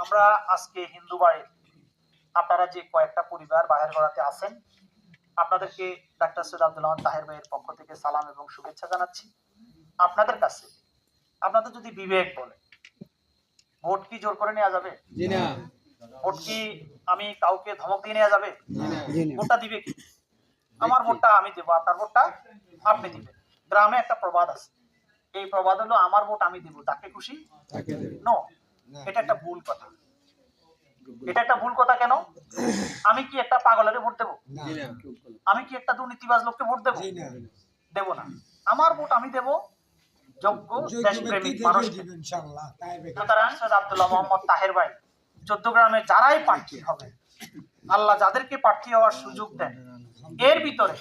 আমরা আজকে হিন্দু বাড়ির আপনারা যে কয়েকটা পরিবার বাহির গড়াতে আছেন, আপনাদেরকে ডাক্তার সৈয়দ আব্দুল আহমদ তাহের ভাইয়ের পক্ষ থেকে সালাম এবং শুভেচ্ছা জানাচ্ছি। আপনাদের কাছে আপনাদের যদি বিবেক বলে, ভোট কি জোর করে নেওয়া যাবে? জি না। ভোট কি আমি কাউকে ধমক দিয়ে নেওয়া যাবে? জি না। ভোটটা দিবে কি? আমার ভোটটা আমি দেবো, আপনার ভোটটা আপনি দিবেন। গ্রামে একটা প্রবাদ আছে, এই প্রবাদ হলো আমার ভোট আমি দিব, তাকে খুশি তাকে দেবে। নো। এটা একটা ভুল কথা। এটা একটা ভুল কথা কেন? আমি কি একটা পাগলের ভোট দেবো? জি না। আমি কি একটা দুর্নীতিবাজ লোককে ভোট দেবো? জি না। দেব না। আমার ভোট আমি দেব যোগ্য দেশপ্রেমিক মানুষকে। সুতরাং সৈয়দ আব্দুল্লাহ মোহাম্মদ তাহের ভাই 14 গ্রামে যারাই প্রার্থী হবে, আল্লাহ যাদেরকে প্রার্থী হওয়ার সুযোগ দেন, এর ভিতরে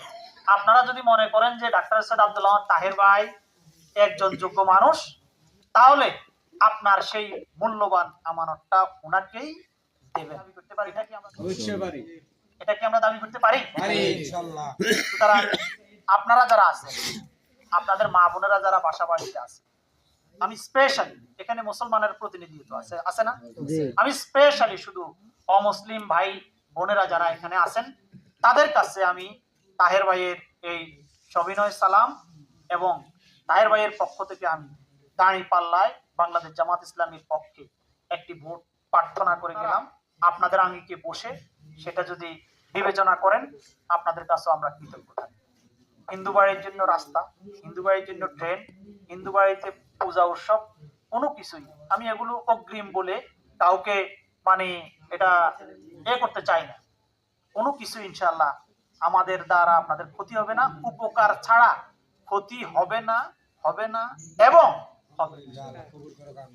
আপনারা যদি মনে করেন যে ডাক্তার সৈয়দ আব্দুল্লাহ মোহাম্মদ তাহের ভাই একজন যোগ্য মানুষ, তাহলে আপনার সেই মূল্যবান আমানতটা ওনাকেই দেবেন। দাবি করতে পারি, এটা কি আমরা অবশ্যই পারি। এটা কি আমরা দাবি করতে পারি? পারি ইনশাআল্লাহ। সুতরাং আপনারা যারা আছেন, আপনাদের মা বোনেরা যারা বাসা বাড়িতে আছে, আমি স্পেশালি এখানে মুসলমানের প্রতিনিধিত্ব আছে আছে না, আমি স্পেশালি শুধু অমুসলিম ভাই বোনেরা যারা এখানে আছেন তাদের কাছে আমি তাহের ভাইয়ের এই সবিনয় সালাম এবং তাহের ভাইয়ের পক্ষ থেকে আমি দাঁড়িপাল্লায় বাংলাদেশ জামাত ইসলামীর পক্ষে একটি ভোট প্রার্থনা করে গেলাম। আপনাদের আঙ্গিকে বসে সেটা যদি বিবেচনা করেন, আপনাদের কাছেও আমরা কৃতজ্ঞ থাকি। হিন্দু বাড়ির জন্য রাস্তা, হিন্দু বাড়ির জন্য ট্রেন, হিন্দু বাড়িতে পূজা উৎসব, কোনো কিছুই আমি এগুলো অগ্রিম বলে কাউকে মানে এটা করতে চাই না। কোনো কিছু ইনশাআল্লাহ আমাদের দ্বারা আপনাদের ক্ষতি হবে না, উপকার ছাড়া ক্ষতি হবে না, হবে না এবং হবে না।